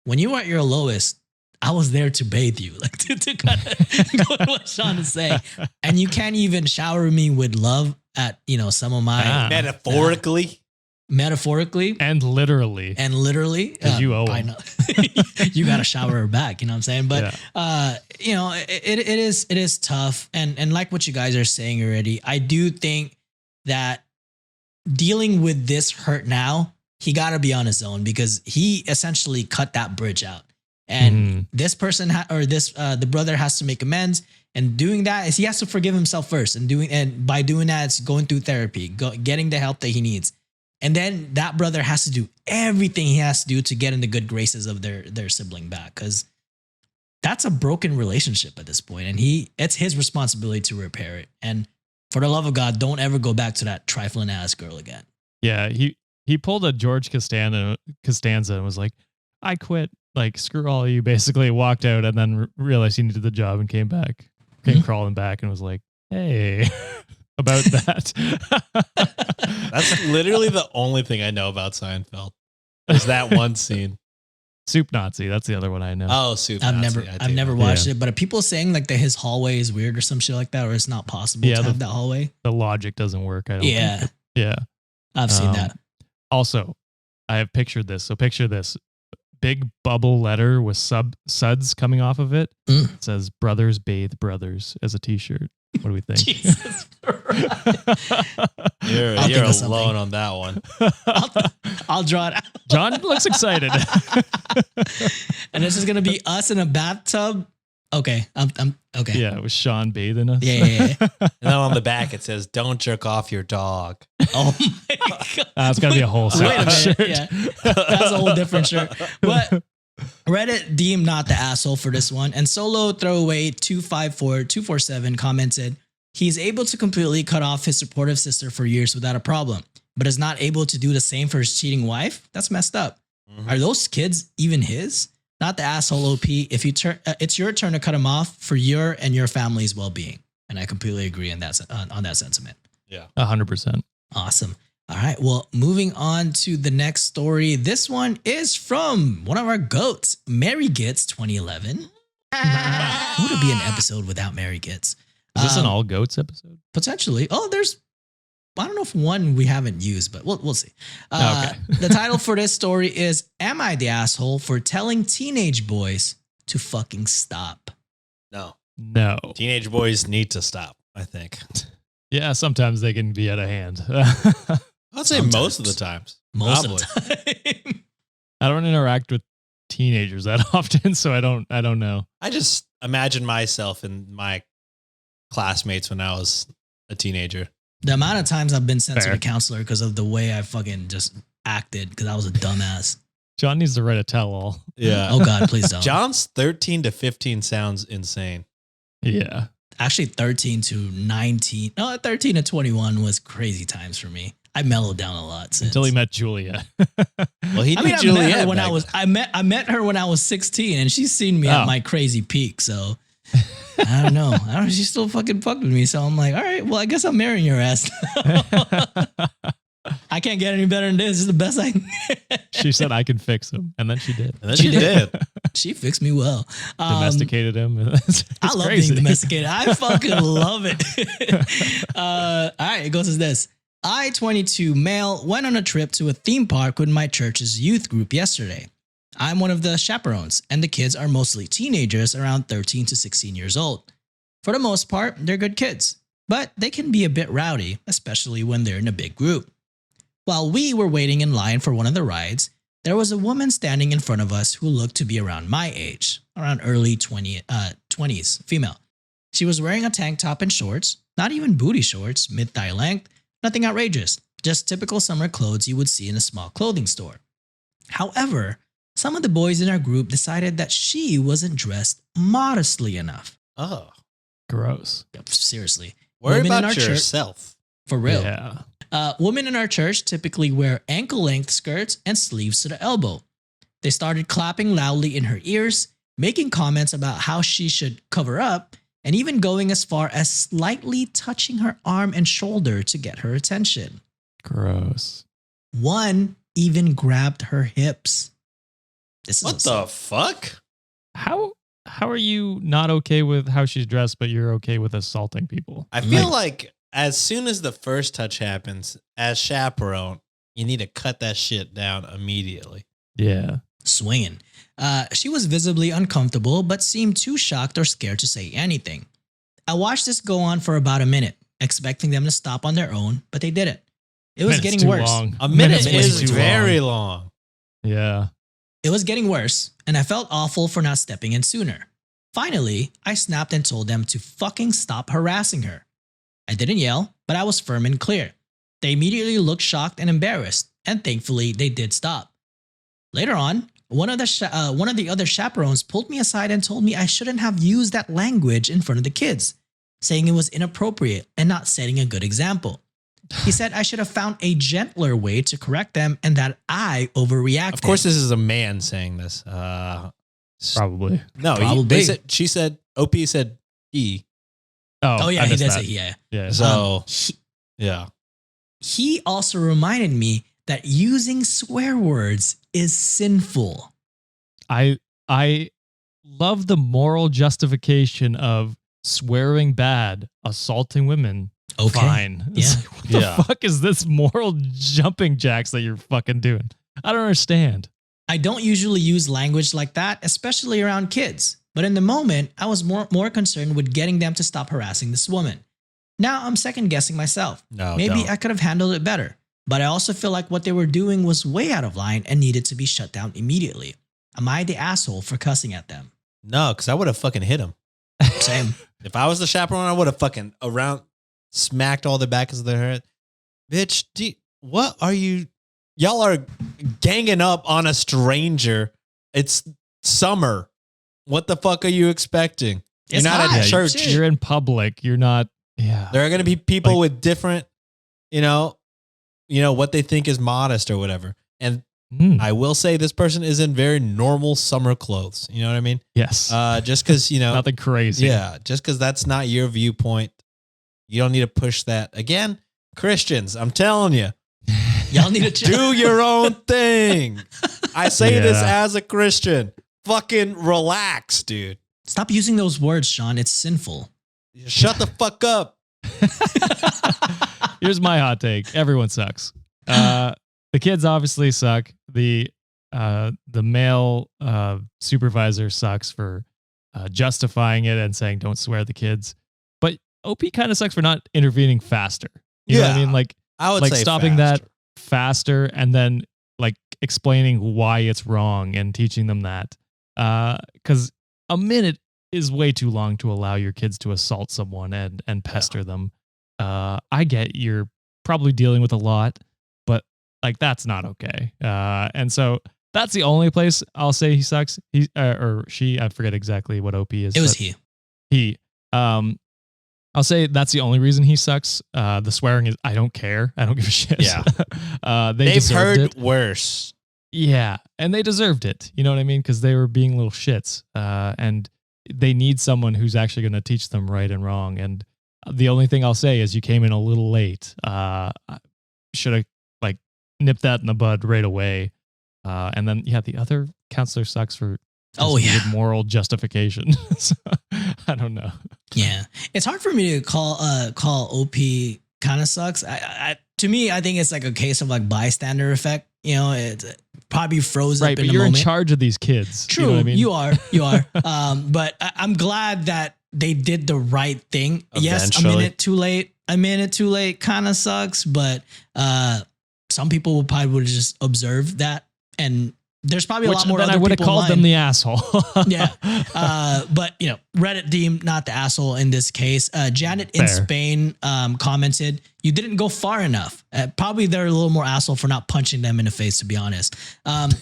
when you were at your lowest, I was there to bathe you, like to kind of go to what Sean is saying, and you can't even shower me with love at, you know, some of my Metaphorically and literally, because you owe him. You got to shower her back, you know what I'm saying? But you know, it is tough, and like what you guys are saying already, I do think that dealing with this hurt now, he got to be on his own, because he essentially cut that bridge out. And this person the brother has to make amends, and doing that is he has to forgive himself first, and by doing that, it's going through therapy, getting the help that he needs. And then that brother has to do everything he has to do to get in the good graces of their sibling back, because that's a broken relationship at this point, and it's his responsibility to repair it. And for the love of God, don't ever go back to that trifling ass girl again. Yeah, he pulled a George Costanza and was like, I quit, like, screw all of you, basically walked out, and then realized he needed the job and came crawling back and was like, hey, about that. That's literally the only thing I know about Seinfeld, is that one scene. Soup Nazi, that's the other one I know. Oh, Soup I've Nazi. I've never watched it, but are people saying like that his hallway is weird or some shit like that, or it's not possible to have that hallway? The logic doesn't work. I don't think. Yeah. I've seen that. Also, I have pictured this. So picture this. Big bubble letter with suds coming off of it. It says "Brothers Bathe Brothers" as a T-shirt. What do we think? Jesus Christ. You're alone on that one. I'll draw it out. John looks excited. And this is gonna be us in a bathtub. Okay, I'm okay. Yeah, it was Sean bathing us. Yeah. And then on the back it says, "Don't jerk off your dog." Oh my God. It's got to be a whole Wait a minute. shirt. Yeah. That's a whole different shirt. But Reddit deemed not the asshole for this one. And Solo Throwaway 254247 commented, he's able to completely cut off his supportive sister for years without a problem, but is not able to do the same for his cheating wife. That's messed up. Are those kids even his? Not the asshole OP. If you it's your turn to cut him off for your and your family's well-being. And I completely agree on that sentiment. Yeah. 100%. Awesome. All right. Well, moving on to the next story. This one is from one of our goats, Mary Gets 2011. Would it be an episode without Mary Gets? Is this an all goats episode? Potentially. Oh, I don't know if one we haven't used, but we'll see. Okay. The title for this story is, Am I the Asshole for Telling Teenage Boys to Fucking Stop? No. Teenage boys need to stop, I think. Yeah, sometimes they can be out of hand. I'd say most of the times. Most of the time. I don't interact with teenagers that often, so I don't know. I just imagine myself and my classmates when I was a teenager. The amount of times I've been sent to Fair. the counselor because of the way I fucking just acted, because I was a dumbass. John needs to write a tell-all. Yeah. Oh God, please don't. John's 13 to 15 sounds insane. Yeah. Actually, 13 to 19. No, 13 to 21 was crazy times for me. I mellowed down a lot since. Until he met Julia. Well, he I knew mean, Juliet I met her when back I was then. I met her when I was 16, and she's seen me Oh. at my crazy peak. So I don't know. She still fucking fucked with me. So I'm like, all right, well, I guess I'm marrying your ass. I can't get any better than this. This is the best I can get. She said I can fix him. And then she did. And then she did. She fixed me well. Domesticated him. It's I love crazy. being domesticated. I fucking love it. All right, it goes as this. I, 22 male, went on a trip to a theme park with my church's youth group yesterday. I'm one of the chaperones, and the kids are mostly teenagers around 13 to 16 years old. For the most part, they're good kids, but they can be a bit rowdy, especially when they're in a big group. While we were waiting in line for one of the rides, there was a woman standing in front of us who looked to be around my age, around early 20s, female. She was wearing a tank top and shorts, not even booty shorts, mid-thigh length, nothing outrageous, just typical summer clothes you would see in a small clothing store. However, some of the boys in our group decided that she wasn't dressed modestly enough. Oh, Gross. Seriously. worry Women in our about church- yourself. For real. Yeah. Women in our church typically wear ankle-length skirts and sleeves to the elbow. They started clapping loudly in her ears, making comments about how she should cover up, and even going as far as slightly touching her arm and shoulder to get her attention. Gross. One even grabbed her hips. This is What the fuck? How are you not okay with how she's dressed, but you're okay with assaulting people? I feel like as soon as the first touch happens, as chaperone, you need to cut that shit down immediately. Yeah. swinging. She was visibly uncomfortable, but seemed too shocked or scared to say anything. I watched this go on for about a minute, expecting them to stop on their own, but they didn't. It was Minute's getting too worse. long. A minute Minute's way is too very long. long. Yeah. It was getting worse, and I felt awful for not stepping in sooner. Finally, I snapped and told them to fucking stop harassing her. I didn't yell, but I was firm and clear. They immediately looked shocked and embarrassed, and thankfully they did stop. Later on, one of the other chaperones pulled me aside and told me I shouldn't have used that language in front of the kids, saying it was inappropriate and not setting a good example. He said I should have found a gentler way to correct them and that I overreacted. Of course, this is a man saying this. Probably. No, Probably. she said, OP said he. Oh yeah, I he missed did that. say yeah. Yeah. So, He, yeah. he also reminded me that using swear words is sinful. I love the moral justification of swearing bad, assaulting women. Okay. Fine. It's Yeah. like, what the Yeah. fuck is this moral jumping jacks that you're fucking doing? I don't understand. I don't usually use language like that, especially around kids. But in the moment, I was more concerned with getting them to stop harassing this woman. Now I'm second guessing myself. No, Maybe don't. I could have handled it better. But I also feel like what they were doing was way out of line and needed to be shut down immediately. Am I the asshole for cussing at them? No, because I would have fucking hit him. Same. If I was the chaperone, I would have fucking smacked all the back of their head. Bitch, what are you? Y'all are ganging up on a stranger. It's summer. What the fuck are you expecting? It's You're not hot. at Yeah, church. shit. You're in public. You're not. Yeah. There are going to be people Like- with different, you know, what they think is modest or whatever. And Mm. I will say this person is in very normal summer clothes. You know what I mean? Yes. Just because, Nothing crazy. yeah, just because that's not your viewpoint, you don't need to push that. Again, Christians, I'm telling you, Y'all need to chill. do your own thing. I say this Yeah. as a Christian. Fucking relax, dude. Stop using those words, Sean. It's sinful. Shut the fuck up. Here's my hot take. Everyone sucks. The kids obviously suck. The male supervisor sucks for justifying it and saying don't swear at the kids. But OP kind of sucks for not intervening faster. You know what I Yeah. mean? Like I would say stopping faster. that faster and then like explaining why it's wrong and teaching them that. Because a minute is way too long to allow your kids to assault someone and pester them. I get you're probably dealing with a lot, but like that's not okay. And so that's the only place I'll say he sucks. He or she, I forget exactly what OP is. It was but he. He. I'll say that's the only reason he sucks. The swearing is I don't care. I don't give a shit. Yeah. They've They've heard it. worse. Yeah, and they deserved it. You know what I mean? Because they were being little shits, and they need someone who's actually going to teach them right and wrong. And the only thing I'll say is you came in a little late. Should have like nipped that in the bud right away. And then the other counselor sucks for moral justification. So, I don't know. Yeah, it's hard for me to call OP kind of sucks. To me, I think it's like a case of like bystander effect. You know, it probably froze up in the moment. Right, but you're in charge of these kids. True, you know what I mean? you are. But I'm glad that they did the right thing. Eventually. Yes, a minute too late kind of sucks, but some people would probably just observe that, and there's probably a lot more. Then I would have called them the asshole. Yeah, but Reddit deemed not the asshole in this case. Janet in Spain commented, "You didn't go far enough." Probably they're a little more asshole for not punching them in the face. To be honest,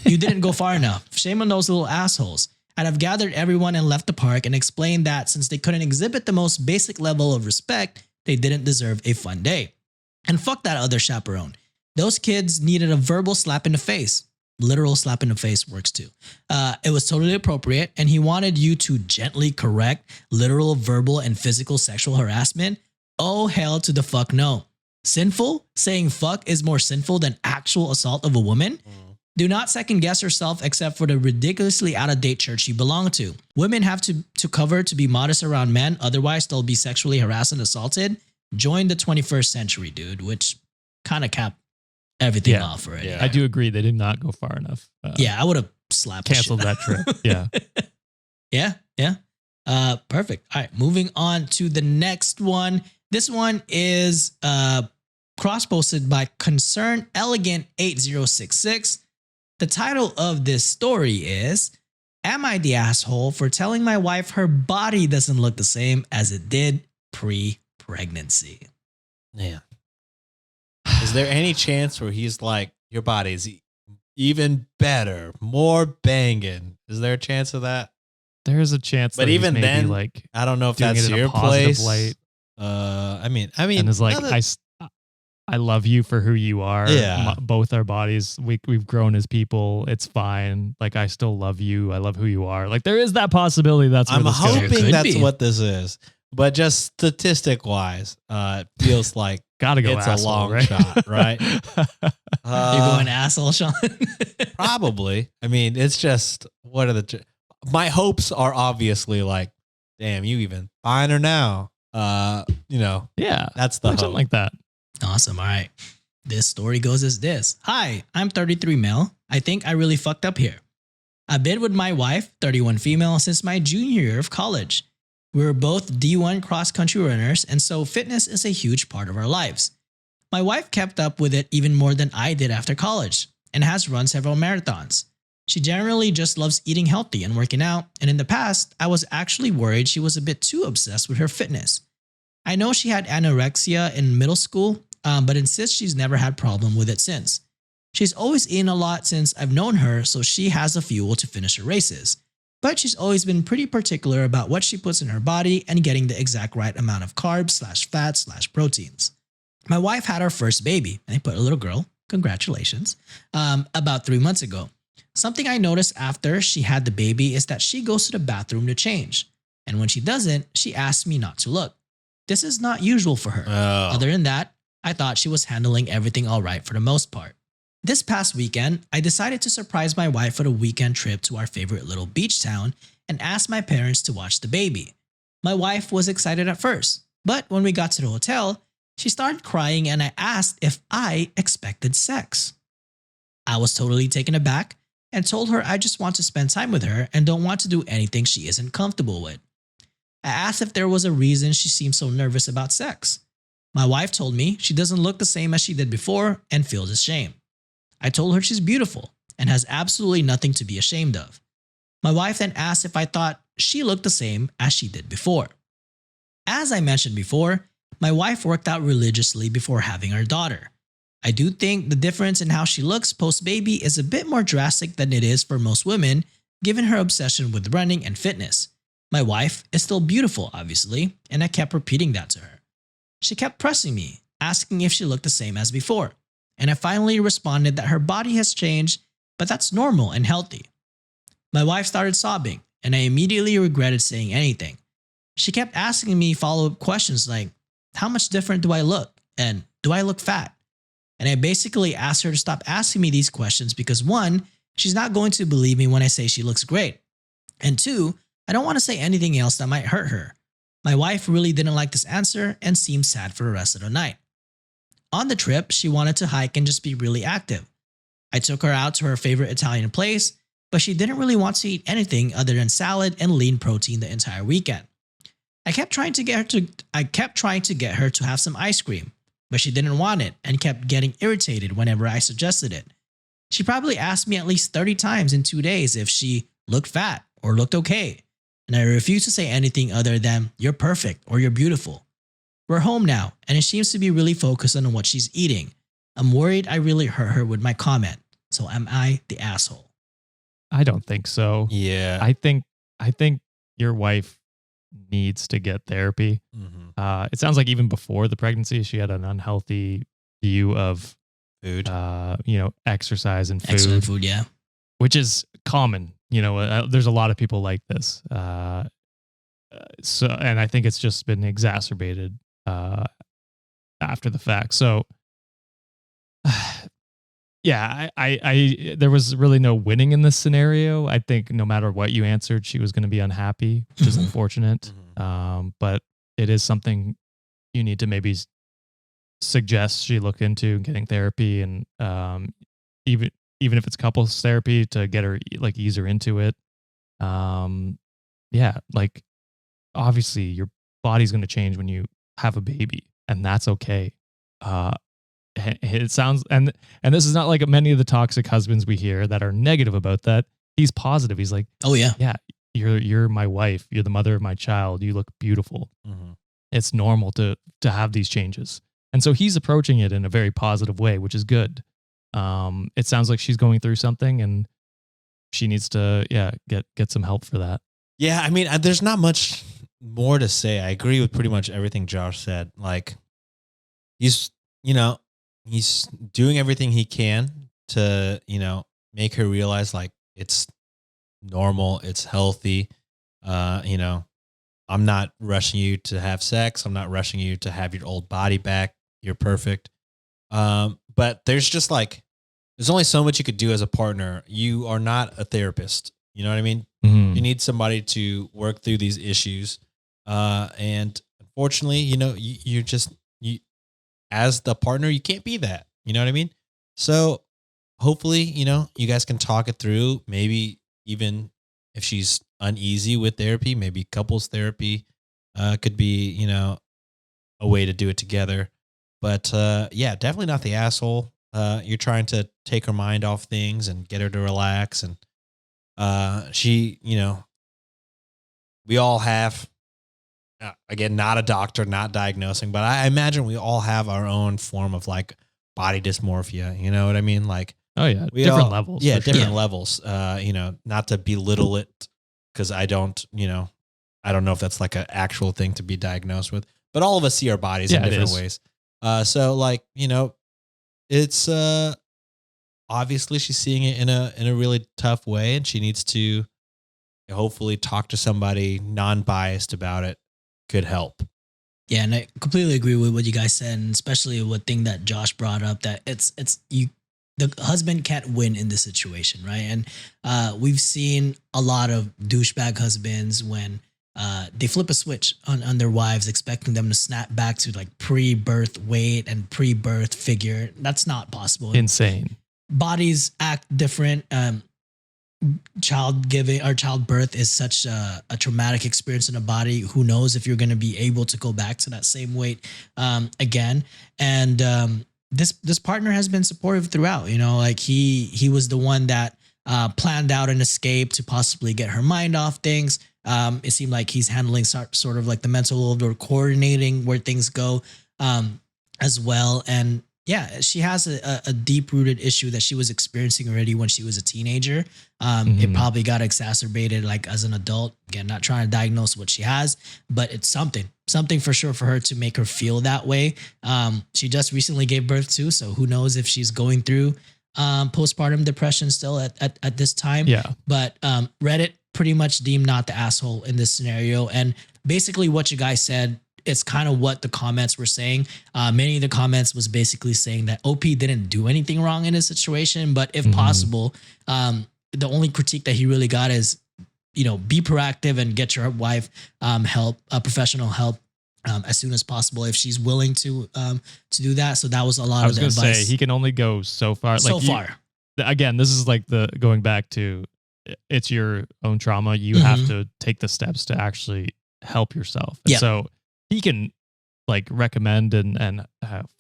you didn't go far enough. Shame on those little assholes. I'd have gathered everyone and left the park and explained that since they couldn't exhibit the most basic level of respect, they didn't deserve a fun day. And fuck that other chaperone. Those kids needed a verbal slap in the face. Literal slap in the face works too. It was totally appropriate, and he wanted you to gently correct literal, verbal, and physical sexual harassment. Oh, hell to the fuck no. Sinful? Saying fuck is more sinful than actual assault of a woman? Do not second guess yourself except for the ridiculously out-of-date church you belong to. Women have to cover to be modest around men, otherwise they'll be sexually harassed and assaulted. Join the 21st century, dude, which kind of capped everything off already. Yeah. I do agree they did not go far enough. I would have slapped canceled that trip. Yeah. Perfect. All right, moving on to the next one. This one is cross-posted by Concern Elegant 8066. The title of this story is, "Am I the asshole for telling my wife her body doesn't look the same as it did pre-pregnancy?" Man. Is there any chance where he's like, your body's even better, more banging? Is there a chance of that? There's a chance, but that even maybe then, like I don't know if doing that's it in your a positive place. Light. I mean, and it's like I love you for who you are. Yeah. Both our bodies, we've grown as people. It's fine. Like I still love you. I love who you are. Like there is that possibility. That's where I'm this goes. hoping that's what this is. But just statistic wise, it feels like gotta go. It's asshole, a long right? shot, right? You're going asshole, Sean. Probably. I mean, it's just what are my hopes are obviously like, damn, you even finer now. Yeah, that's the hope. Something like that. Awesome. All right. This story goes as this. Hi, I'm 33 male. I think I really fucked up here. I've been with my wife, 31 female, since my junior year of college. We were both D1 cross-country runners, and so fitness is a huge part of our lives. My wife kept up with it even more than I did after college, and has run several marathons. She generally just loves eating healthy and working out, and in the past, I was actually worried she was a bit too obsessed with her fitness. I know she had anorexia in middle school, but insists she's never had problem with it since. She's always eaten a lot since I've known her, so she has the fuel to finish her races. But she's always been pretty particular about what she puts in her body and getting the exact right amount of carbs/fats/proteins. My wife had our first baby, and I put a little girl, congratulations, about 3 months ago. Something I noticed after she had the baby is that she goes to the bathroom to change. And when she doesn't, she asks me not to look. This is not usual for her. Oh. Other than that, I thought she was handling everything all right for the most part. This past weekend, I decided to surprise my wife with a weekend trip to our favorite little beach town and asked my parents to watch the baby. My wife was excited at first, but when we got to the hotel, she started crying and I asked if I expected sex. I was totally taken aback and told her I just want to spend time with her and don't want to do anything she isn't comfortable with. I asked if there was a reason she seemed so nervous about sex. My wife told me she doesn't look the same as she did before and feels ashamed. I told her she's beautiful and has absolutely nothing to be ashamed of. My wife then asked if I thought she looked the same as she did before. As I mentioned before, my wife worked out religiously before having our daughter. I do think the difference in how she looks post-baby is a bit more drastic than it is for most women, given her obsession with running and fitness. My wife is still beautiful, obviously, and I kept repeating that to her. She kept pressing me, asking if she looked the same as before, and I finally responded that her body has changed, but that's normal and healthy. My wife started sobbing, and I immediately regretted saying anything. She kept asking me follow-up questions like, how much different do I look? And do I look fat? And I basically asked her to stop asking me these questions because one, she's not going to believe me when I say she looks great. And two, I don't want to say anything else that might hurt her. My wife really didn't like this answer and seemed sad for the rest of the night. On the trip, she wanted to hike and just be really active. I took her out to her favorite Italian place, but she didn't really want to eat anything other than salad and lean protein the entire weekend. I kept trying to get her to have some ice cream, but she didn't want it and kept getting irritated whenever I suggested it. She probably asked me at least 30 times in 2 days if she looked fat or looked okay, and I refused to say anything other than you're perfect or you're beautiful. We're home now, and she seems to be really focused on what she's eating. I'm worried I really hurt her with my comment. So am I the asshole? I don't think so. Yeah. I think your wife needs to get therapy. It sounds like even before the pregnancy, she had an unhealthy view of Food. exercise and food, Excellent food, yeah. which is common. There's a lot of people like this. And I think it's just been exacerbated after the fact. So, yeah, I there was really no winning in this scenario. I think no matter what you answered, she was going to be unhappy, which is unfortunate. But it is something you need to maybe suggest she look into getting therapy, and even if it's couples therapy to get her ease her into it. Yeah, obviously your body's going to change when you have a baby, and that's okay. It sounds, and this is not like many of the toxic husbands we hear that are negative about that. He's positive. He's like, oh yeah, you're my wife. You're the mother of my child. You look beautiful. It's normal to have these changes. And so he's approaching it in a very positive way, which is good. It sounds like she's going through something and she needs to, get some help for that. Yeah. I mean, there's not much more to say. I agree with pretty much everything Josh said. He's doing everything he can to, make her realize it's normal. It's healthy. I'm not rushing you to have sex. I'm not rushing you to have your old body back. You're perfect. But there's just there's only so much you could do as a partner. You are not a therapist. You know what I mean? You need somebody to work through these issues. And unfortunately, you as the partner, you can't be that. You know what I mean? So hopefully, you guys can talk it through. Maybe even if she's uneasy with therapy, maybe couples therapy could be, a way to do it together. But definitely not the asshole. You're trying to take her mind off things and get her to relax. And she, we all have, again, not a doctor, not diagnosing, but I imagine we all have our own form of body dysmorphia. You know what I mean? Oh yeah, different levels. Yeah, for different sure. levels. Not to belittle it, because I don't know if that's an actual thing to be diagnosed with. But all of us see our bodies in different ways. It's obviously she's seeing it in a really tough way, and she needs to hopefully talk to somebody non-biased about it. Could help. Yeah, and I completely agree with what you guys said, and especially with thing that Josh brought up, that it's you, the husband can't win in this situation, right? And we've seen a lot of douchebag husbands when they flip a switch on their wives, expecting them to snap back to pre-birth weight and pre-birth figure. That's not possible. Insane. Bodies act different. Childbirth is such a traumatic experience in a body. Who knows if you're going to be able to go back to that same weight again? And this partner has been supportive throughout. He was the one that planned out an escape to possibly get her mind off things. It seemed like he's handling sort of the mental load or coordinating where things go as well. And Yeah, she has a deep rooted issue that she was experiencing already when she was a teenager. It Mhm. probably got exacerbated like as an adult. Again, not trying to diagnose what she has, but it's something for sure for her to make her feel that way. She just recently gave birth too, so who knows if she's going through postpartum depression still at this time. Yeah. But Reddit pretty much deemed not the asshole in this scenario. And basically what you guys said, it's kind of what the comments were saying. Many of the comments was basically saying that OP didn't do anything wrong in this situation, but if possible, the only critique that he really got is, be proactive and get your wife help, professional help as soon as possible if she's willing to do that. So that was a lot I was of the going to advice. say he can only go so far. So you- far. Again, this is like the going back to it's your own trauma. You have to take the steps to actually help yourself. And Yeah. so he can like recommend and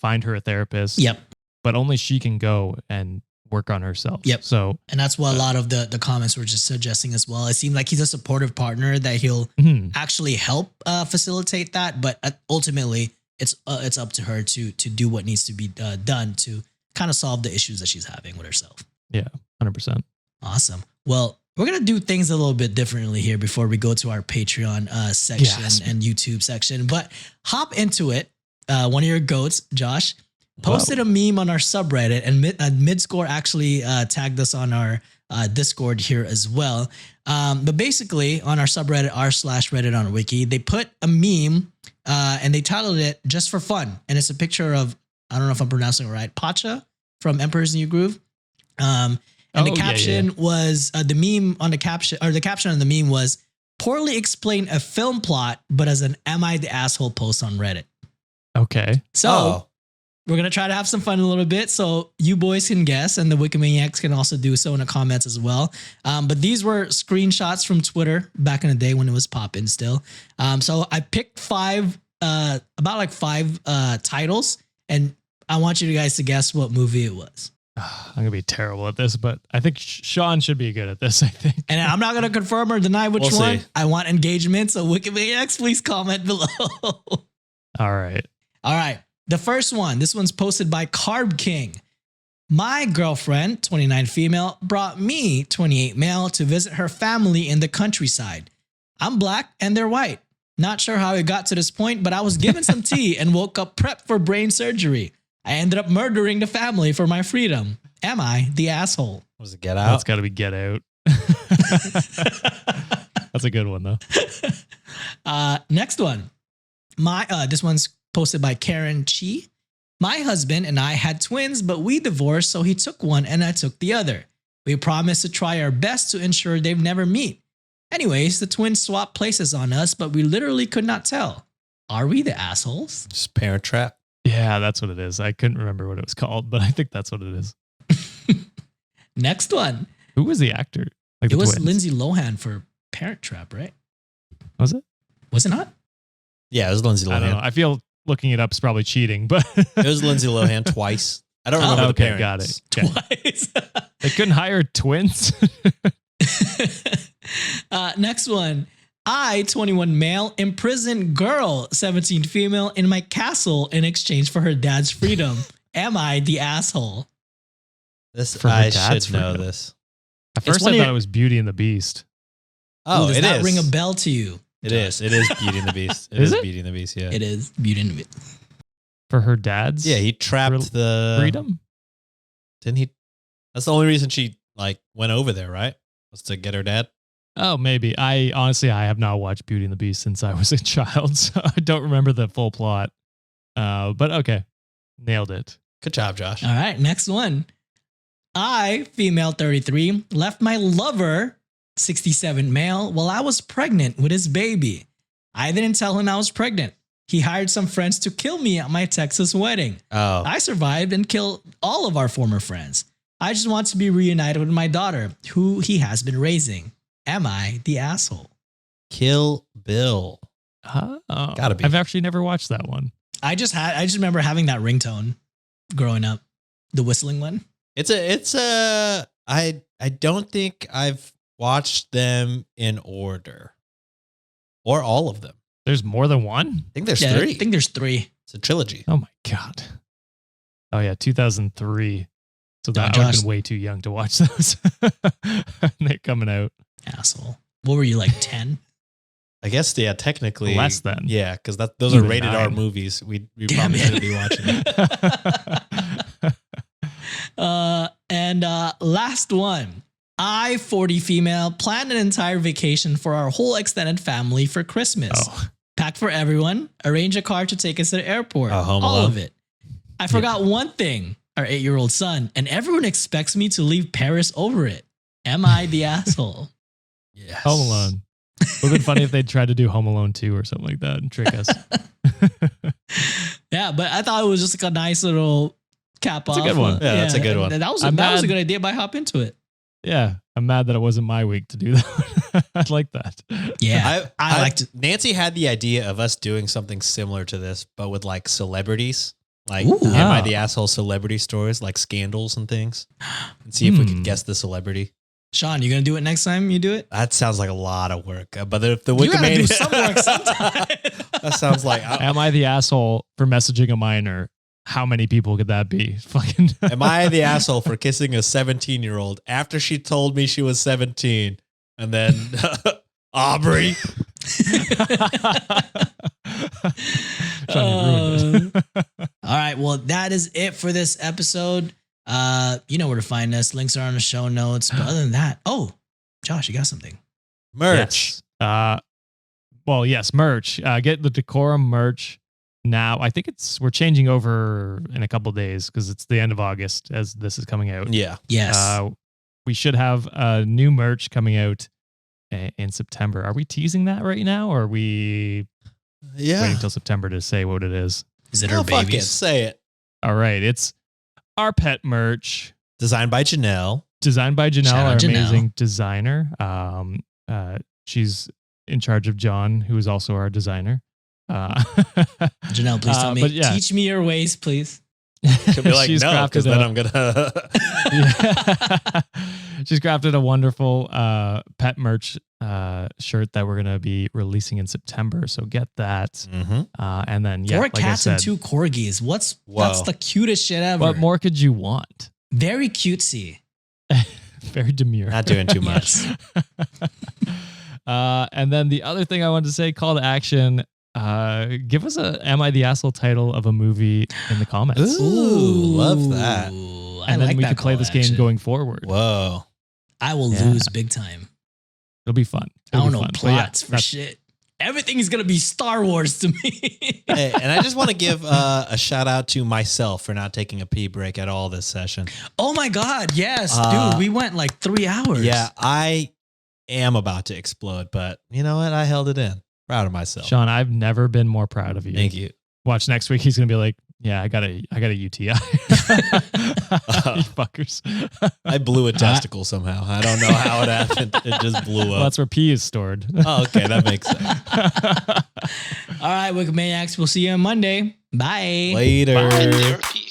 find her a therapist. Yep. But only she can go and work on herself. Yep. So And that's what a lot of the comments were just suggesting as well. It seemed like he's a supportive partner that he'll actually help facilitate that, but ultimately it's up to her to do what needs to be done to kind of solve the issues that she's having with herself. yeah, 100%. Awesome. Well, we're gonna do things a little bit differently here before we go to our Patreon section Yes. and YouTube section. But hop into it. One of your goats, Josh, posted a meme on our subreddit, and Midscore actually tagged us on our Discord here as well. But basically, on our subreddit r/Reddit on Wiki, they put a meme and they titled it "Just for Fun," and it's a picture of, I don't know if I'm pronouncing it right, Pacha from Emperor's New Groove. And the caption was the meme on the caption, or the caption on the meme was poorly explain a film plot, but as an "Am I the asshole" post on Reddit. Okay. So we're gonna try to have some fun a little bit, so you boys can guess, and the Wikimaniacs can also do so in the comments as well. But these were screenshots from Twitter back in the day when it was popping still. So I picked five titles, and I want you guys to guess what movie it was. I'm going to be terrible at this, but I think Sean should be good at this, I think. And I'm not going to confirm or deny which We'll one. see. I want engagement. So Wikimaniacs, please comment below. All right. All right. The first one, this one's posted by Carb King. My girlfriend, 29 female, brought me, 28 male, to visit her family in the countryside. I'm black and they're white. Not sure how it got to this point, but I was given some tea and woke up prepped for brain surgery. I ended up murdering the family for my freedom. Am I the asshole? Was it Get That's Out? got to be Get Out. That's a good one, though. Next one. This one's posted by Karen Chi. My husband and I had twins, but we divorced, so he took one and I took the other. We promised to try our best to ensure they've never meet. Anyways, the twins swapped places on us, but we literally could not tell. Are we the assholes? Just Parent Trap. Yeah, that's what it is. I couldn't remember what it was called, but I think that's what it is. Next one. Who was the actor? Like It the was twins? Lindsay Lohan for Parent Trap, right? Was it? Was it not? Yeah, it was Lindsay I don't know. Lohan. I feel looking it up is probably cheating, but It was Lindsay Lohan twice. I don't remember the okay, parents. got it. Okay. Twice. They couldn't hire twins. Next one. I, 21 male, imprisoned girl, 17 female, in my castle in exchange for her dad's freedom. Am I the asshole? This For her I dad's should know freedom. this. At first, one I of thought your- it was Beauty and the Beast. Oh, Ooh, does it that is. ring a bell to you? It is. It is Beauty and the Beast. Is it? Beauty and the Beast, yeah. It is Beauty and the Beast. For her dad's Yeah, he trapped the freedom? Didn't he? That's the only reason she went over there, right? Was to get her dad. Oh, maybe. I have not watched Beauty and the Beast since I was a child, so I don't remember the full plot. But okay. Nailed it. Good job, Josh. All right, next one. I, female 33, left my lover, 67 male, while I was pregnant with his baby. I didn't tell him I was pregnant. He hired some friends to kill me at my Texas wedding. Oh, I survived and killed all of our former friends. I just want to be reunited with my daughter, who he has been raising. Am I the asshole? Kill Bill. Oh, Gotta be. I've actually never watched that one. I just remember having that ringtone growing up, the whistling one. I don't think I've watched them in order. Or all of them. There's more than one? I think there's Yeah, three. I think there's three. It's a trilogy. Oh my God. Oh yeah, 2003. So No, that I would have Josh- been way too young to watch those. They're coming out. Asshole. What were you, like 10? I guess, yeah, technically. Less than. Yeah, because those Even are rated R 9. movies. We Damn probably it. shouldn't be watching it. And last one. I, 40 female, planned an entire vacation for our whole extended family for Christmas. Oh. Pack for everyone, arrange a car to take us to the airport. Oh, Home all Alone. of it. I forgot one thing, our 8-year-old son, and everyone expects me to leave Paris over it. Am I the asshole? Yes. Home Alone. It would have been funny if they tried to do Home Alone 2 or something like that and trick us. Yeah, but I thought it was just like a nice little cap off. It's a good one. Yeah, that's a good one. That was I'm that was a mad- good idea, but hop into it. Yeah, I'm mad that it wasn't my week to do that. I'd like that. Yeah, I liked it. Nancy had the idea of us doing something similar to this, but with like celebrities. Like, Ooh. am I Ah. the asshole celebrity stories, like scandals and things? And see if we could guess the celebrity. Sean, you gonna do it next time you do it? That sounds like a lot of work. But if the You gotta do Wikimania. some work sometime. That sounds like. Am I the asshole for messaging a minor? How many people could that be? Fucking. Am I the asshole for kissing a 17-year-old after she told me she was 17? And then Aubrey. Trying to ruin it. All right, well, that is it for this episode. You know where to find us. Links are on the show notes. But other than that, Josh, you got something. Merch. Yes. Well, yes, merch. Get the Decorum merch now. I think we're changing over in a couple days because it's the end of August as this is coming out. Yeah. Yes. We should have new merch coming out in September. Are we teasing that right now, or are we waiting until September to say what it is? Is it her Fuck it. babies? Say it. All right, it's our pet merch. Designed by Janelle. Designed by Janelle, Shout our out Janelle. amazing designer. She's in charge of John, who is also our designer. Janelle, please tell me. but yeah. Teach me your ways, please. She'll be like, She's no, crafted because then a- I'm going to. Yeah. She's crafted a wonderful pet merch shirt that we're going to be releasing in September. So get that. Mm-hmm. And then, yeah, 4 like I cats and said, 2 corgis. That's Whoa. the cutest shit ever. what more could you want? Very cutesy. Very demure. Not doing too much. Yes. And then the other thing I wanted to say, call to action. Give us a Am I the Asshole title of a movie in the comments. Ooh, love that. I And then like we that could play call this to game action. going forward. Whoa. I will Yeah. lose big time. It'll be fun. I It'll don't be know fun. But yeah, plots for that's- shit. Everything is gonna be Star Wars to me. Hey, and I just want to give a shout out to myself for not taking a pee break at all this session. Oh my god, yes, Uh, dude. We went like 3 hours. Yeah, I am about to explode, but you know what? I held it in. Proud of myself. Sean, I've never been more proud of you. Thank you. Watch next week. He's gonna be like, "Yeah, I got a UTI." You fuckers. I blew a testicle somehow. I don't know how it happened. It just blew Well, up. that's where pee is stored. Oh, okay, that makes sense. All right, Wikimaniacs. We'll see you on Monday. Bye. Later. Hit therapy.